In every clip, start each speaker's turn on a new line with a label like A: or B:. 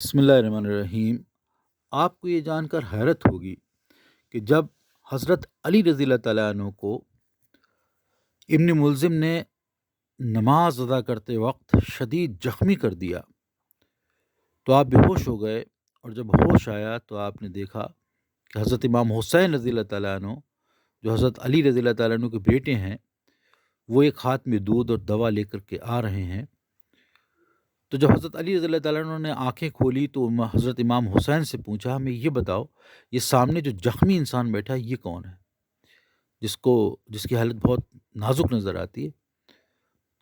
A: بسم اللہ الرحمن الرحیم۔ آپ کو یہ جان کر حیرت ہوگی کہ جب حضرت علی رضی اللہ تعالیٰ عنہ کو ابن ملزم نے نماز ادا کرتے وقت شدید زخمی کر دیا تو آپ بے ہوش ہو گئے، اور جب ہوش آیا تو آپ نے دیکھا کہ حضرت امام حسین رضی اللہ تعالیٰ عنہ، جو حضرت علی رضی اللہ تعالیٰ عنہ کے بیٹے ہیں، وہ ایک ہاتھ میں دودھ اور دوا لے کر کے آ رہے ہیں۔ تو جب حضرت علی رضی اللہ تعالیٰ عنہ نے آنکھیں کھولی تو حضرت امام حسین سے پوچھا، ہمیں یہ بتاؤ، یہ سامنے جو زخمی انسان بیٹھا ہے یہ کون ہے، جس کی حالت بہت نازک نظر آتی ہے؟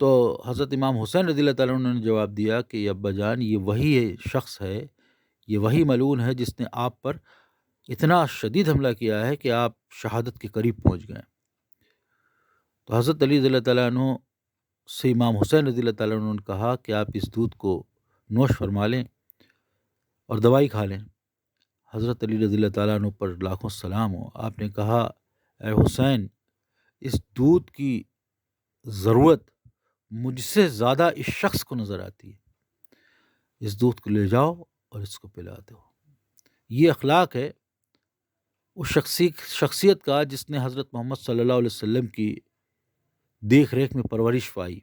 A: تو حضرت امام حسین رضی اللہ تعالیٰ عنہ نے جواب دیا کہ ابا جان، یہ وہی شخص ہے، یہ وہی ملعون ہے جس نے آپ پر اتنا شدید حملہ کیا ہے کہ آپ شہادت کے قریب پہنچ گئے۔ تو حضرت علی رضی اللہ تعالیٰ عنہ سے امام حسین رضی اللہ تعالیٰ عنہ نے کہا کہ آپ اس دودھ کو نوش فرما لیں اور دوائی کھا لیں۔ حضرت علی رضی اللہ تعالیٰ عنہ پر لاکھوں سلام ہو، آپ نے کہا، اے حسین، اس دودھ کی ضرورت مجھ سے زیادہ اس شخص کو نظر آتی ہے، اس دودھ کو لے جاؤ اور اس کو پلا دو۔ یہ اخلاق ہے اس شخصیت کا جس نے حضرت محمد صلی اللہ علیہ وسلم کی دیکھ ریکھ میں پرورش پائی،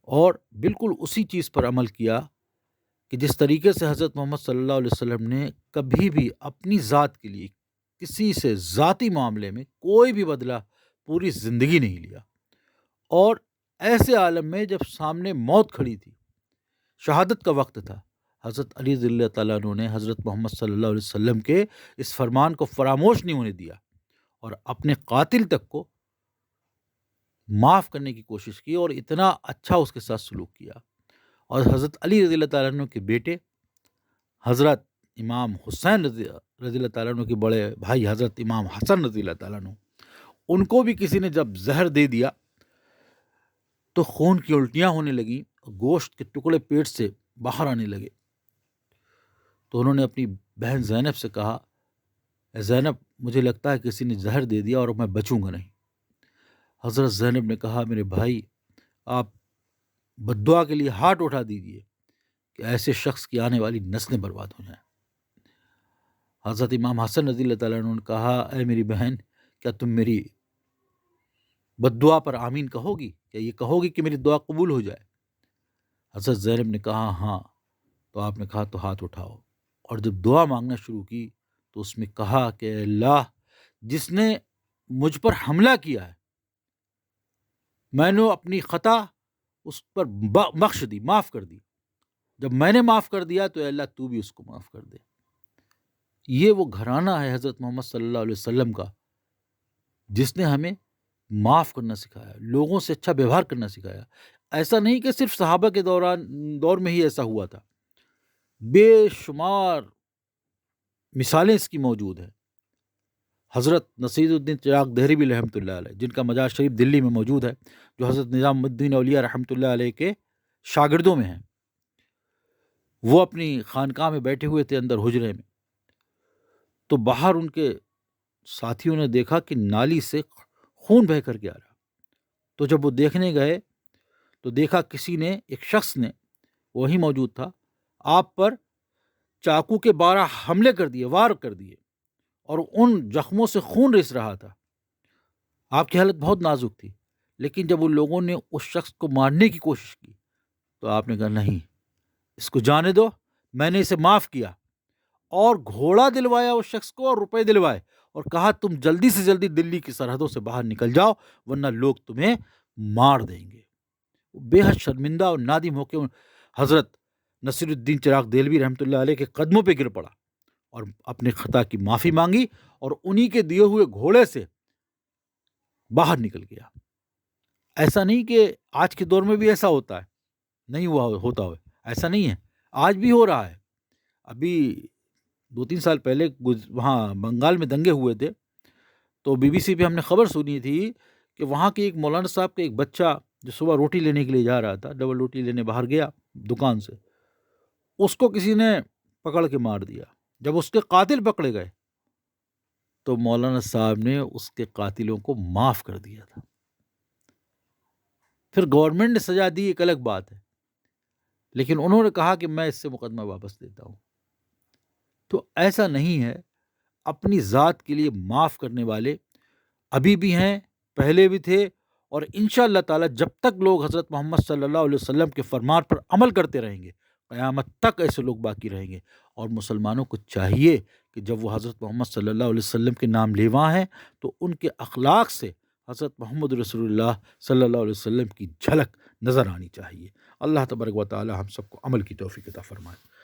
A: اور بالکل اسی چیز پر عمل کیا کہ جس طریقے سے حضرت محمد صلی اللہ علیہ وسلم نے کبھی بھی اپنی ذات کے لیے کسی سے ذاتی معاملے میں کوئی بھی بدلہ پوری زندگی نہیں لیا، اور ایسے عالم میں جب سامنے موت کھڑی تھی، شہادت کا وقت تھا، حضرت علی رضی اللہ تعالیٰ عنہ نے حضرت محمد صلی اللہ علیہ وسلم کے اس فرمان کو فراموش نہیں ہونے دیا، اور اپنے قاتل تک کو معاف کرنے کی کوشش کی، اور اتنا اچھا اس کے ساتھ سلوک کیا۔ اور حضرت علی رضی اللہ تعالیٰ عنہ کے بیٹے حضرت امام حسین رضی اللہ تعالیٰ عنہ کے بڑے بھائی حضرت امام حسن رضی اللہ تعالیٰ عنہ، ان کو بھی کسی نے جب زہر دے دیا تو خون کی الٹیاں ہونے لگیں، گوشت کے ٹکڑے پیٹ سے باہر آنے لگے۔ تو انہوں نے اپنی بہن زینب سے کہا، اے زینب، مجھے لگتا ہے کسی نے زہر دے دیا اور میں بچوں گا نہیں۔ حضرت زینب نے کہا، میرے بھائی، آپ بد دعا کے لیے ہاتھ اٹھا دیجیے کہ ایسے شخص کی آنے والی نسلیں برباد ہو جائیں۔ حضرت امام حسن رضی اللہ تعالیٰ عنہ نے کہا، اے میری بہن، کیا تم میری بد دعا پر آمین کہو گی؟ کیا یہ کہو گی کہ میری دعا قبول ہو جائے؟ حضرت زینب نے کہا، ہاں۔ تو آپ نے کہا، تو ہاتھ اٹھاؤ، اور جب دعا مانگنا شروع کی تو اس میں کہا کہ اے اللہ، جس نے مجھ پر حملہ کیا ہے، میں نے اپنی خطا اس پر بخش دی، معاف کر دی۔ جب میں نے معاف کر دیا تو اے اللہ تو بھی اس کو معاف کر دے۔ یہ وہ گھرانہ ہے حضرت محمد صلی اللہ علیہ وسلم کا جس نے ہمیں معاف کرنا سکھایا، لوگوں سے اچھا ویوہار کرنا سکھایا۔ ایسا نہیں کہ صرف صحابہ کے دور میں ہی ایسا ہوا تھا، بے شمار مثالیں اس کی موجود ہیں۔ حضرت نصیر الدین چراغ دہلوی رحمۃ اللہ علیہ، جن کا مزار شریف دلی میں موجود ہے، جو حضرت نظام الدین اولیاء رحمۃ اللہ علیہ کے شاگردوں میں ہیں، وہ اپنی خانقاہ میں بیٹھے ہوئے تھے اندر حجرے میں، تو باہر ان کے ساتھیوں نے دیکھا کہ نالی سے خون بہہ کر کے آ رہا۔ تو جب وہ دیکھنے گئے تو دیکھا کسی نے، ایک شخص نے، وہی موجود تھا، آپ پر چاقو کے 12 حملے کر دیے، وار کر دیے، اور ان زخموں سے خون رس رہا تھا۔ آپ کی حالت بہت نازک تھی، لیکن جب ان لوگوں نے اس شخص کو مارنے کی کوشش کی تو آپ نے کہا، نہیں، اس کو جانے دو، میں نے اسے معاف کیا، اور گھوڑا دلوایا اس شخص کو اور روپے دلوائے، اور کہا تم جلدی سے جلدی دلی کی سرحدوں سے باہر نکل جاؤ ورنہ لوگ تمہیں مار دیں گے۔ بے حد شرمندہ اور نادم ہو کے حضرت نصیر الدین چراغ دہلوی رحمۃ اللہ علیہ کے قدموں پہ گر پڑا اور اپنے خطا کی معافی مانگی، اور انہی کے دیے ہوئے گھوڑے سے باہر نکل گیا۔ ایسا نہیں کہ آج کے دور میں بھی ایسا ہوتا ہے، نہیں ہوتا ہو، ایسا نہیں ہے، آج بھی ہو رہا ہے۔ ابھی 2-3 سال پہلے وہاں بنگال میں دنگے ہوئے تھے، تو بی بی سی پہ ہم نے خبر سنی تھی کہ وہاں کے ایک مولانا صاحب کا ایک بچہ جو صبح روٹی لینے کے لیے جا رہا تھا، ڈبل روٹی لینے باہر گیا دکان سے، اس کو کسی نے پکڑ کے مار دیا۔ جب اس کے قاتل پکڑے گئے تو مولانا صاحب نے اس کے قاتلوں کو معاف کر دیا تھا۔ پھر گورنمنٹ نے سزا دی، ایک الگ بات ہے، لیکن انہوں نے کہا کہ میں اس سے مقدمہ واپس لیتا ہوں۔ تو ایسا نہیں ہے، اپنی ذات کے لیے معاف کرنے والے ابھی بھی ہیں، پہلے بھی تھے، اور انشاءاللہ تعالی جب تک لوگ حضرت محمد صلی اللہ علیہ وسلم کے فرمان پر عمل کرتے رہیں گے، قیامت تک ایسے لوگ باقی رہیں گے۔ اور مسلمانوں کو چاہیے کہ جب وہ حضرت محمد صلی اللہ علیہ وسلم کے نام لیوا ہیں تو ان کے اخلاق سے حضرت محمد رسول اللہ صلی اللہ علیہ وسلم کی جھلک نظر آنی چاہیے۔ اللہ تبارک و تعالی ہم سب کو عمل کی توفیق عطا فرمائے۔